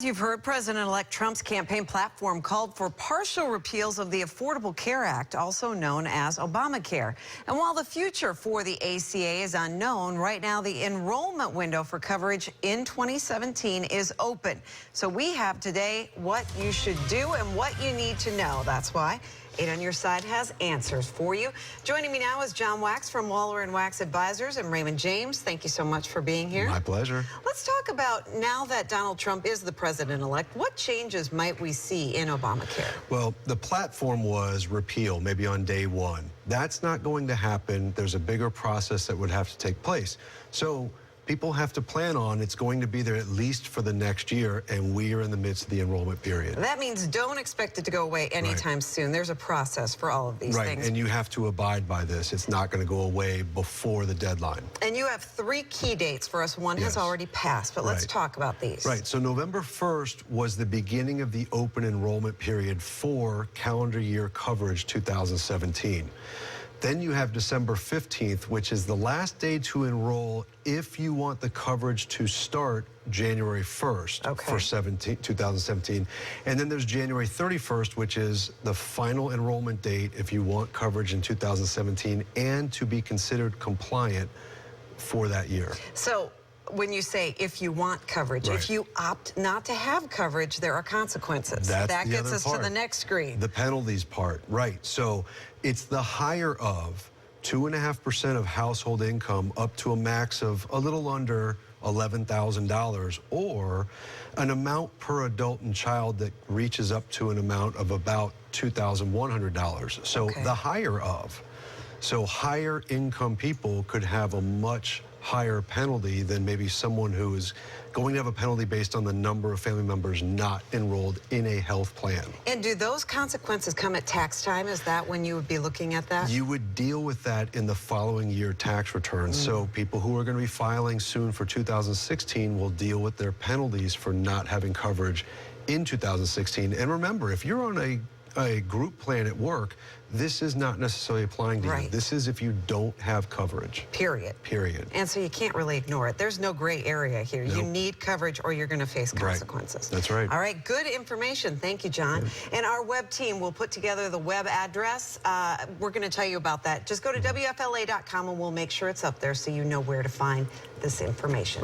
You've heard President-elect Trump's campaign platform called for partial repeals of the Affordable Care Act, also known as Obamacare. And while the future for the ACA is unknown, right now the enrollment window for coverage in 2017 is open. So we have today what you should do and what you need to know. That's why 8 on Your Side has answers for you. Joining me now is John Wax from Waller & Wax Advisors and Raymond James. Thank you so much for being here. My pleasure. Let's talk about, now that Donald Trump is the president-elect, what changes might we see in Obamacare? Well, the platform was repeal, maybe on day one. That's not going to happen. There's a bigger process that would have to take place. So people have to plan on it's going to be there at least for the next year, and we are in the midst of the enrollment period. That means don't expect it to go away anytime soon. There's a process for all of these things. And you have to abide by this. It's not going to go away before the deadline. And you have 3 key dates for us. One has already passed, but let's talk about these. Right. So November 1st was the beginning of the open enrollment period for calendar year coverage 2017. Then you have December 15th, which is the last day to enroll if you want the coverage to start January 1st for 2017. And then there's January 31st, which is the final enrollment date if you want coverage in 2017 and to be considered compliant for that year. So when you say if you want coverage, if you opt not to have coverage, there are consequences. That gets us to the next screen. The penalties part, right. So it's the higher of 2.5% of household income up to a max of a little under $11,000, or an amount per adult and child that reaches up to an amount of about $2,100. So the higher of. So higher income people could have a much higher penalty than maybe someone who is going to have a penalty based on the number of family members not enrolled in a health plan. And do those consequences come at tax time? Is that when you would be looking at that? You would deal with that in the following year tax returns. So people who are going to be filing soon for 2016 will deal with their penalties for not having coverage in 2016. And remember, if you're on a group plan at work, this is not necessarily applying to you. This is if you don't have coverage. Period. And so you can't really ignore it. There's no gray area here. You need coverage or you're going to face consequences. That's right. All right, good information. Thank you, John. And our web team will put together the web address. We're going to tell you about that. Just go to WFLA.com and we'll make sure it's up there so you know where to find this information.